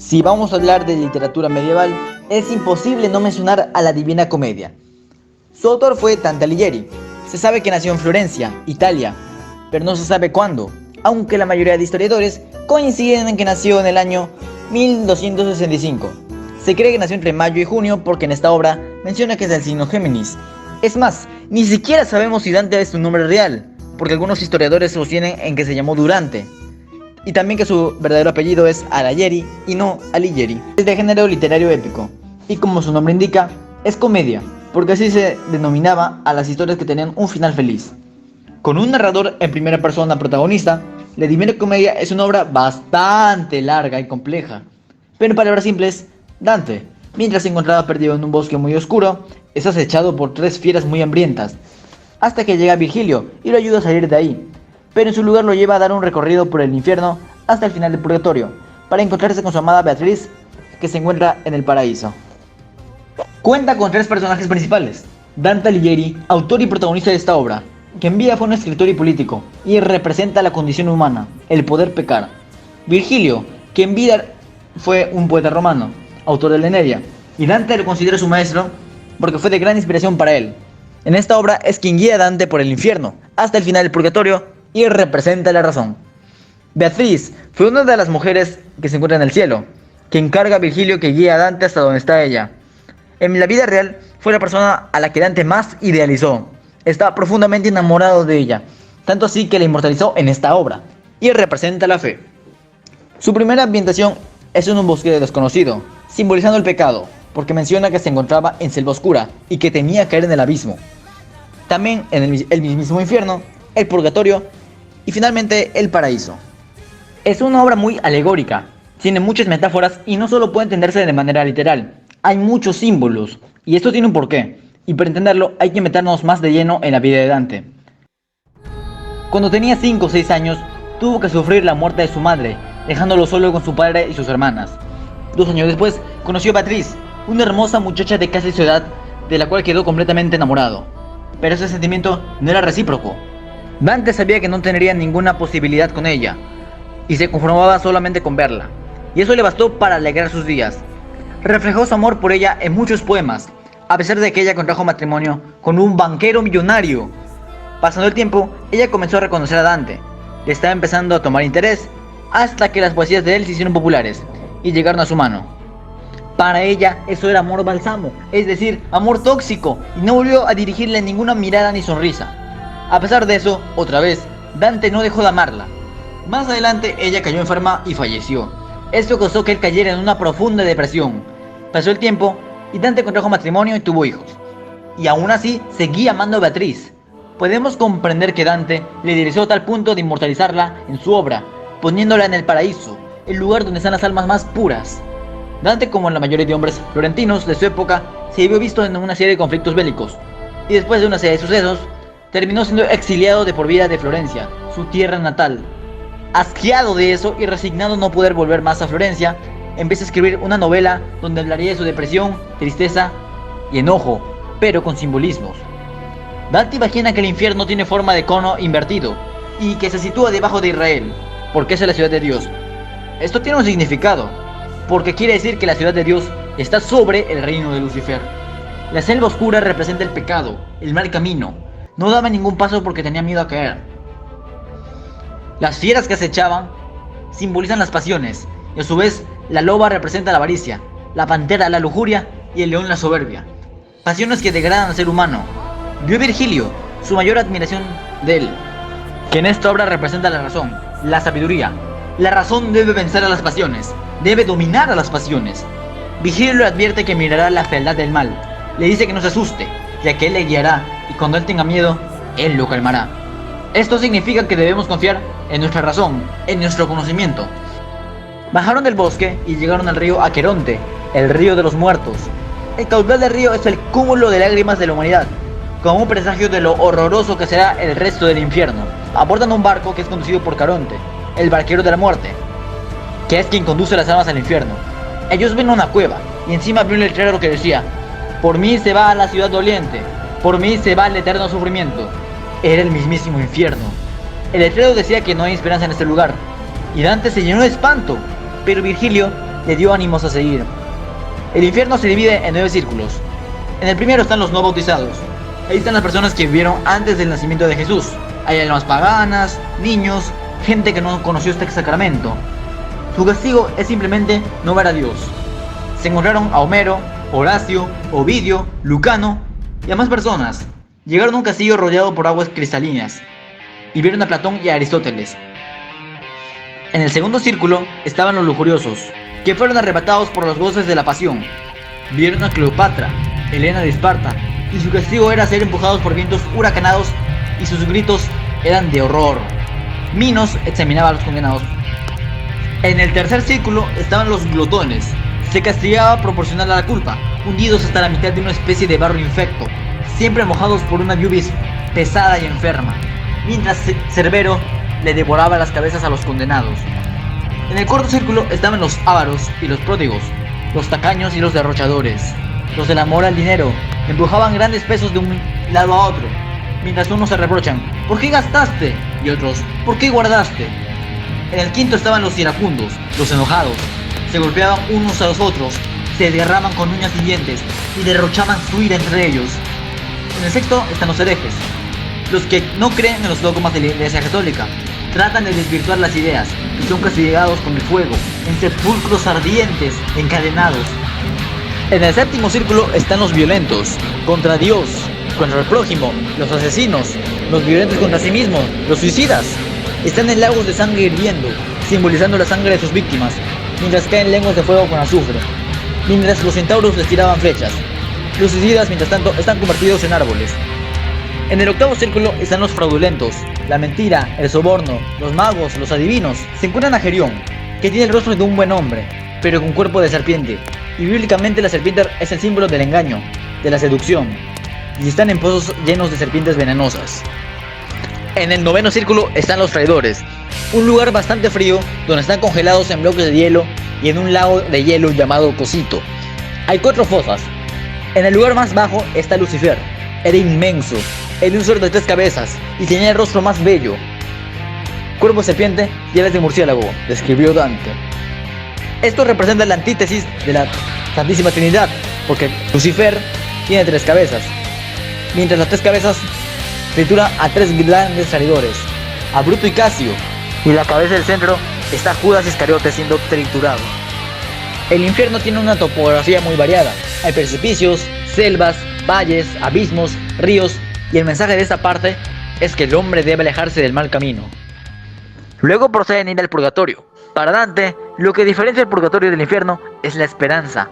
Si vamos a hablar de literatura medieval, es imposible no mencionar a la Divina Comedia. Su autor fue Dante Alighieri. Se sabe que nació en Florencia, Italia, pero no se sabe cuándo, aunque la mayoría de historiadores coinciden en que nació en el año 1265. Se cree que nació entre mayo y junio porque en esta obra menciona que es del signo Géminis. Es más, ni siquiera sabemos si Dante es su nombre real, porque algunos historiadores sostienen en que se llamó Durante, y también que su verdadero apellido es Alighieri y no Alighieri. Es de género literario épico, y como su nombre indica, es comedia, porque así se denominaba a las historias que tenían un final feliz. Con un narrador en primera persona protagonista, la Divina Comedia es una obra bastante larga y compleja, pero en palabras simples, Dante, mientras se encontraba perdido en un bosque muy oscuro, es acechado por tres fieras muy hambrientas, hasta que llega Virgilio y lo ayuda a salir de ahí, pero en su lugar lo lleva a dar un recorrido por el infierno hasta el final del purgatorio, para encontrarse con su amada Beatriz, que se encuentra en el paraíso. Cuenta con tres personajes principales: Dante Alighieri, autor y protagonista de esta obra, que en vida fue un escritor y político, y representa la condición humana, el poder pecar. Virgilio, que en vida fue un poeta romano, autor de la Eneida, y Dante lo considera su maestro porque fue de gran inspiración para él. En esta obra es quien guía a Dante por el infierno, hasta el final del purgatorio, y representa la razón. Beatriz fue una de las mujeres que se encuentra en el cielo, que encarga a Virgilio que guíe a Dante hasta donde está ella. En la vida real fue la persona a la que Dante más idealizó. Estaba profundamente enamorado de ella, tanto así que la inmortalizó en esta obra, y representa la fe. Su primera ambientación es en un bosque desconocido, simbolizando el pecado, porque menciona que se encontraba en selva oscura y que temía caer en el abismo. También en el mismísimo infierno, el purgatorio y finalmente el paraíso. Es una obra muy alegórica, tiene muchas metáforas y no solo puede entenderse de manera literal, hay muchos símbolos, y esto tiene un porqué, y para entenderlo hay que meternos más de lleno en la vida de Dante. Cuando tenía 5 o 6 años, tuvo que sufrir la muerte de su madre, dejándolo solo con su padre y sus hermanas. 2 años después, conoció a Beatriz, una hermosa muchacha de casi su edad, de la cual quedó completamente enamorado. Pero ese sentimiento no era recíproco. Dante sabía que no tendría ninguna posibilidad con ella, y se conformaba solamente con verla, y eso le bastó para alegrar sus días. Reflejó su amor por ella en muchos poemas, a pesar de que ella contrajo matrimonio con un banquero millonario. Pasando el tiempo, ella comenzó a reconocer a Dante, le estaba empezando a tomar interés, hasta que las poesías de él se hicieron populares, y llegaron a su mano. Para ella, eso era amor bálsamo, es decir, amor tóxico, y no volvió a dirigirle ninguna mirada ni sonrisa. A pesar de eso, otra vez, Dante no dejó de amarla. Más adelante, ella cayó enferma y falleció. Esto causó que él cayera en una profunda depresión. Pasó el tiempo, y Dante contrajo matrimonio y tuvo hijos. Y aún así, seguía amando a Beatriz. Podemos comprender que Dante le idealizó a tal punto de inmortalizarla en su obra, poniéndola en el paraíso, el lugar donde están las almas más puras. Dante, como la mayoría de hombres florentinos de su época, se vio visto en una serie de conflictos bélicos, y después de una serie de sucesos, terminó siendo exiliado de por vida de Florencia, su tierra natal. Asqueado de eso y resignado a no poder volver más a Florencia, empieza a escribir una novela donde hablaría de su depresión, tristeza y enojo, pero con simbolismos. Dante imagina que el infierno tiene forma de cono invertido y que se sitúa debajo de Israel, porque esa es la ciudad de Dios. Esto tiene un significado, porque quiere decir que la ciudad de Dios está sobre el reino de Lucifer. La selva oscura representa el pecado, el mal camino. No daba ningún paso porque tenía miedo a caer. Las fieras que acechaban simbolizan las pasiones, y a su vez la loba representa la avaricia, la pantera la lujuria y el león la soberbia. Pasiones que degradan al ser humano. Vio Virgilio su mayor admiración de él, que en esta obra representa la razón, la sabiduría. La razón debe vencer a las pasiones, debe dominar a las pasiones. Virgilio le advierte que mirará la fealdad del mal, le dice que no se asuste, ya que él le guiará, y cuando él tenga miedo, él lo calmará. Esto significa que debemos confiar en nuestra razón, en nuestro conocimiento. Bajaron del bosque y llegaron al río Aqueronte, el río de los muertos. El caudal del río es el cúmulo de lágrimas de la humanidad, como un presagio de lo horroroso que será el resto del infierno. Abordan un barco que es conducido por Caronte, el barquero de la muerte, que es quien conduce las almas al infierno. Ellos ven una cueva, y encima vio un letrero que decía: por mí se va a la ciudad doliente, por mí se va el eterno sufrimiento. Era el mismísimo infierno. El letrero decía que no hay esperanza en este lugar, y Dante se llenó de espanto, pero Virgilio le dio ánimos a seguir. El infierno se divide en 9 círculos. En el primero están los no bautizados. Ahí están las personas que vivieron antes del nacimiento de Jesús. Hay almas paganas, niños, gente que no conoció este sacramento. Su castigo es simplemente no ver a Dios. Se encontraron a Homero, Horacio, Ovidio, Lucano y a más personas. Llegaron a un castillo rodeado por aguas cristalinas y vieron a Platón y a Aristóteles. En el segundo círculo estaban los lujuriosos, que fueron arrebatados por los goces de la pasión. Vieron a Cleopatra, Helena de Esparta, y su castigo era ser empujados por vientos huracanados y sus gritos eran de horror. Minos examinaba a los condenados. En el tercer círculo estaban los glotones. Se castigaba proporcional a la culpa, hundidos hasta la mitad de una especie de barro infecto, siempre mojados por una lluvia pesada y enferma, mientras Cerbero le devoraba las cabezas a los condenados. En el cuarto círculo estaban los ávaros y los pródigos, los tacaños y los derrochadores. Los del amor al dinero empujaban grandes pesos de un lado a otro, mientras unos se reprochan: ¿por qué gastaste? Y otros: ¿por qué guardaste? En el quinto estaban los iracundos, los enojados. Se golpeaban unos a los otros, se derraman con uñas y dientes y derrochaban su ira entre ellos. En el sexto están los herejes, los que no creen en los dogmas de la Iglesia Católica. Tratan de desvirtuar las ideas y son castigados con el fuego, en sepulcros ardientes, encadenados. En el séptimo círculo están los violentos, contra Dios, contra el prójimo, los asesinos, los violentos contra sí mismos, los suicidas. Están en lagos de sangre hirviendo, simbolizando la sangre de sus víctimas, mientras caen lenguas de fuego con azufre, mientras los centauros les tiraban flechas. Los suicidas, mientras tanto, están convertidos en árboles. En el octavo círculo están los fraudulentos, la mentira, el soborno, los magos, los adivinos. Se encuentran a Gerión, que tiene el rostro de un buen hombre, pero con cuerpo de serpiente, y bíblicamente la serpiente es el símbolo del engaño, de la seducción, y están en pozos llenos de serpientes venenosas. En el noveno círculo están los traidores, un lugar bastante frío donde están congelados en bloques de hielo y en un lago de hielo llamado Cosito. Hay 4 fosas. En el lugar más bajo está Lucifer. Era inmenso, era un ser de 3 cabezas y tenía el rostro más bello. Cuerpo de serpiente y alas de murciélago, describió Dante. Esto representa la antítesis de la Santísima Trinidad, porque Lucifer tiene 3 cabezas, mientras las 3 cabezas tritura a 3 grandes traidores, a Bruto y Casio, y en la cabeza del centro está Judas Iscariote siendo triturado. El infierno tiene una topografía muy variada. Hay precipicios, selvas, valles, abismos, ríos, y el mensaje de esta parte es que el hombre debe alejarse del mal camino. Luego proceden a ir al purgatorio. Para Dante, lo que diferencia el purgatorio del infierno es la esperanza.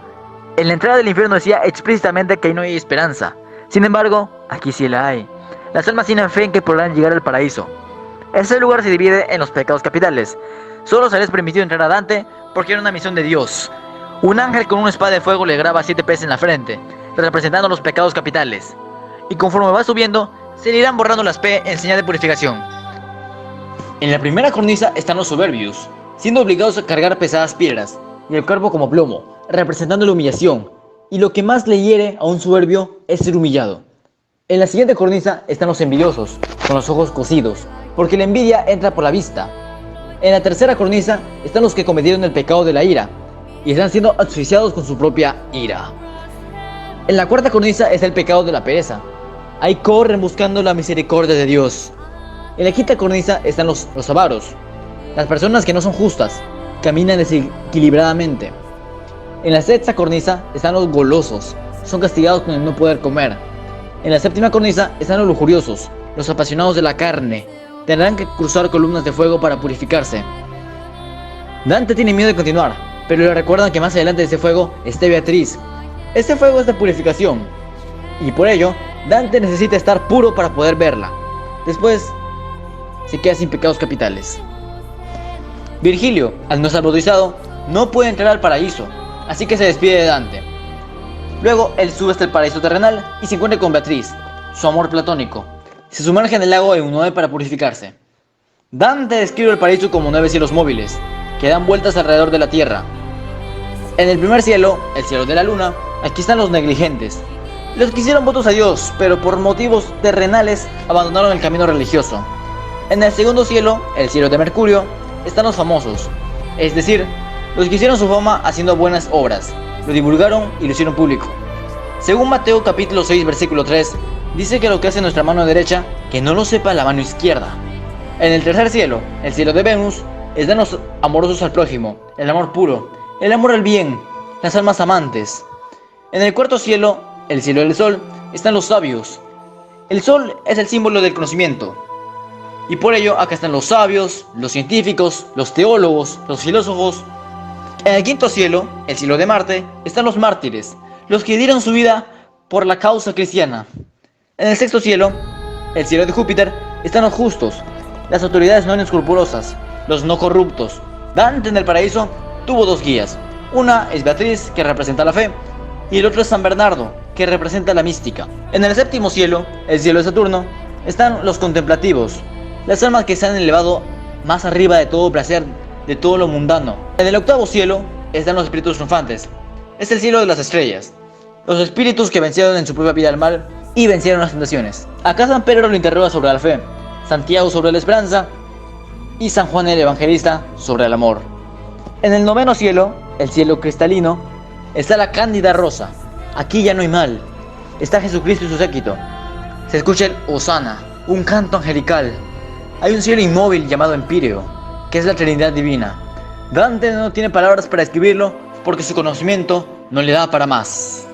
En la entrada del infierno decía explícitamente que ahí no hay esperanza. Sin embargo, aquí sí la hay. Las almas tienen fe en que podrán llegar al paraíso. Ese lugar se divide en los pecados capitales. Solo se les permitió entrar a Dante porque era una misión de Dios. Un ángel con una espada de fuego le graba 7 peces en la frente, representando los pecados capitales. Y conforme va subiendo, se le irán borrando las P en señal de purificación. En la primera cornisa están los soberbios, siendo obligados a cargar pesadas piedras, y el cuerpo como plomo, representando la humillación. Y lo que más le hiere a un soberbio es ser humillado. En la siguiente cornisa están los envidiosos, con los ojos cosidos, porque la envidia entra por la vista. En la tercera cornisa están los que cometieron el pecado de la ira, y están siendo asfixiados con su propia ira. En la cuarta cornisa está el pecado de la pereza. Ahí corren buscando la misericordia de Dios. En la quinta cornisa están los avaros, las personas que no son justas, caminan desequilibradamente. En la sexta cornisa están los golosos, son castigados con el no poder comer. En la séptima cornisa están los lujuriosos, los apasionados de la carne, tendrán que cruzar columnas de fuego para purificarse. Dante tiene miedo de continuar, pero le recuerdan que más adelante de ese fuego está Beatriz. Este fuego es de purificación, y por ello, Dante necesita estar puro para poder verla. Después, se queda sin pecados capitales. Virgilio, al no ser bautizado, no puede entrar al paraíso, así que se despide de Dante. Luego, él sube hasta el paraíso terrenal y se encuentra con Beatriz, su amor platónico. Se sumerge en el lago Eunoe para purificarse. Dante describe el paraíso como 9 cielos móviles, que dan vueltas alrededor de la tierra. En el primer cielo, el cielo de la luna, aquí están los negligentes, los que hicieron votos a Dios, pero por motivos terrenales abandonaron el camino religioso. En el segundo cielo, el cielo de Mercurio, están los famosos, es decir, los que hicieron su fama haciendo buenas obras, lo divulgaron y lo hicieron público. Según Mateo capítulo 6 versículo 3, dice que lo que hace nuestra mano derecha, que no lo sepa la mano izquierda. En el tercer cielo, el cielo de Venus, es darnos amorosos al prójimo, el amor puro, el amor al bien, las almas amantes. En el cuarto cielo, el cielo del sol, están los sabios. El sol es el símbolo del conocimiento. Y por ello acá están los sabios, los científicos, los teólogos, los filósofos. En el quinto cielo, el cielo de Marte, están los mártires, los que dieron su vida por la causa cristiana. En el sexto cielo, el cielo de Júpiter, están los justos, las autoridades no inescrupulosas, los no corruptos. Dante en el paraíso tuvo dos guías. Una es Beatriz, que representa la fe, y el otro es San Bernardo, que representa la mística. En el séptimo cielo, el cielo de Saturno, están los contemplativos, las almas que se han elevado más arriba de todo placer, de todo lo mundano. En el octavo cielo están los espíritus triunfantes. Es el cielo de las estrellas, los espíritus que vencieron en su propia vida al mal y vencieron las tentaciones. Acá San Pedro lo interroga sobre la fe, Santiago sobre la esperanza y San Juan el Evangelista sobre el amor. En el noveno cielo, el cielo cristalino, está la cándida rosa. Aquí ya no hay mal. Está Jesucristo y su séquito. Se escucha el Hosana, un canto angelical. Hay un cielo inmóvil llamado Empíreo, que es la Trinidad Divina. Dante no tiene palabras para escribirlo porque su conocimiento no le da para más.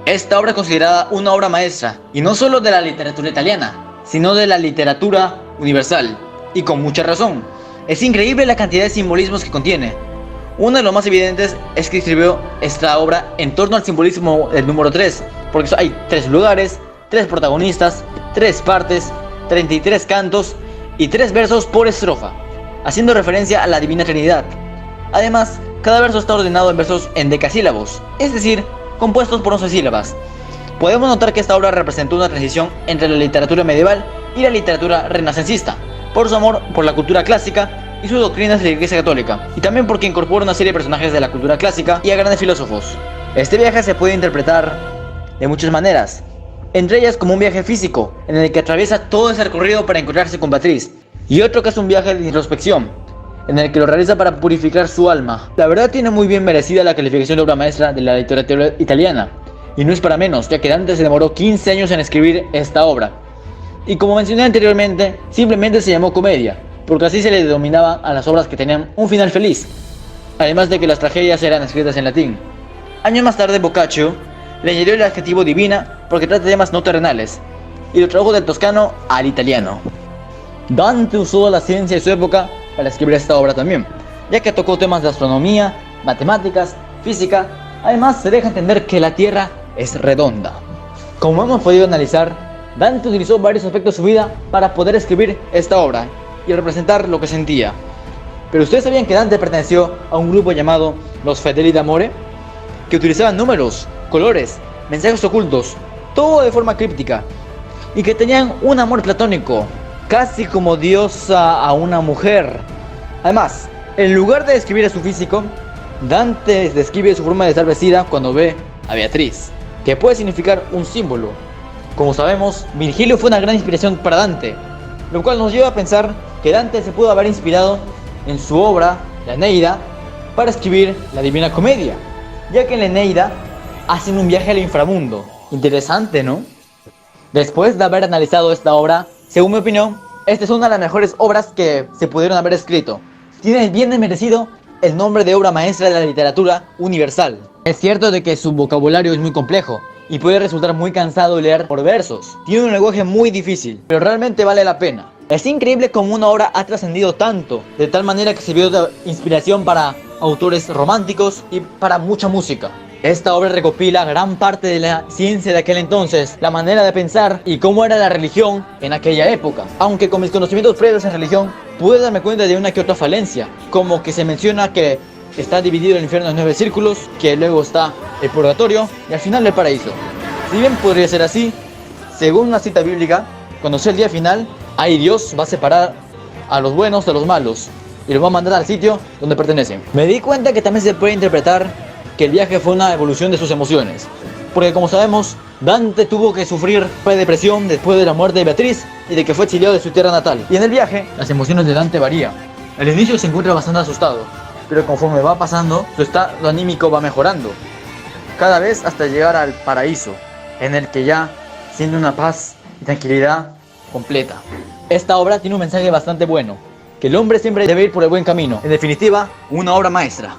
Esta obra es considerada una obra maestra, y no solo de la literatura italiana, sino de la literatura universal, y con mucha razón. Es increíble la cantidad de simbolismos que contiene. Uno de los más evidentes es que escribió esta obra en torno al simbolismo del número 3, porque hay 3 lugares, 3 protagonistas, 3 partes, 33 cantos y 3 versos por estrofa, haciendo referencia a la Divina Trinidad. Además, cada verso está ordenado en versos en decasílabos, es decir, compuestos por 11 sílabas. Podemos notar que esta obra representó una transición entre la literatura medieval y la literatura renacencista, por su amor por la cultura clásica y sus doctrinas de la Iglesia Católica, y también porque incorpora una serie de personajes de la cultura clásica y a grandes filósofos. Este viaje se puede interpretar de muchas maneras, entre ellas como un viaje físico, en el que atraviesa todo ese recorrido para encontrarse con Beatriz, y otro que es un viaje de introspección, en el que lo realiza para purificar su alma. La verdad tiene muy bien merecida la calificación de obra maestra de la literatura italiana, y no es para menos, ya que Dante se demoró 15 años en escribir esta obra. Y como mencioné anteriormente, simplemente se llamó comedia, porque así se le denominaba a las obras que tenían un final feliz, además de que las tragedias eran escritas en latín. Años más tarde Boccaccio le añadió el adjetivo divina porque trata de temas no terrenales, y lo tradujo del toscano al italiano. Dante usó la ciencia de su época para escribir esta obra también, ya que tocó temas de astronomía, matemáticas, física. Además se deja entender que la Tierra es redonda. Como hemos podido analizar, Dante utilizó varios aspectos de su vida para poder escribir esta obra y representar lo que sentía. Pero ¿ustedes sabían que Dante perteneció a un grupo llamado los Fedeli d'Amore? Que utilizaban números, colores, mensajes ocultos, todo de forma críptica, y que tenían un amor platónico, casi como diosa a una mujer. Además, en lugar de describir a su físico, Dante describe su forma de estar vestida cuando ve a Beatriz, que puede significar un símbolo. Como sabemos, Virgilio fue una gran inspiración para Dante, lo cual nos lleva a pensar que Dante se pudo haber inspirado en su obra, la Eneida, para escribir la Divina Comedia, ya que en la Eneida hacen un viaje al inframundo. Interesante, ¿no? Después de haber analizado esta obra, según mi opinión, esta es una de las mejores obras que se pudieron haber escrito. Tiene bien merecido el nombre de obra maestra de la literatura universal. Es cierto de que su vocabulario es muy complejo y puede resultar muy cansado de leer por versos. Tiene un lenguaje muy difícil, pero realmente vale la pena. Es increíble cómo una obra ha trascendido tanto, de tal manera que sirvió de inspiración para autores románticos y para mucha música. Esta obra recopila gran parte de la ciencia de aquel entonces, la manera de pensar y cómo era la religión en aquella época. Aunque con mis conocimientos previos en religión, pude darme cuenta de una que otra falencia, como que se menciona que está dividido el infierno en 9 círculos, que luego está el purgatorio y al final el paraíso. Si bien podría ser así, según una cita bíblica, cuando sea el día final, ahí Dios va a separar a los buenos de los malos y los va a mandar al sitio donde pertenecen. Me di cuenta que también se puede interpretar que el viaje fue una evolución de sus emociones, porque como sabemos, Dante tuvo que sufrir depresión después de la muerte de Beatriz y de que fue exiliado de su tierra natal. Y en el viaje, las emociones de Dante varían. Al inicio se encuentra bastante asustado, pero conforme va pasando, su estado anímico va mejorando, cada vez hasta llegar al paraíso, en el que ya siente una paz y tranquilidad completa. Esta obra tiene un mensaje bastante bueno, que el hombre siempre debe ir por el buen camino. En definitiva, una obra maestra.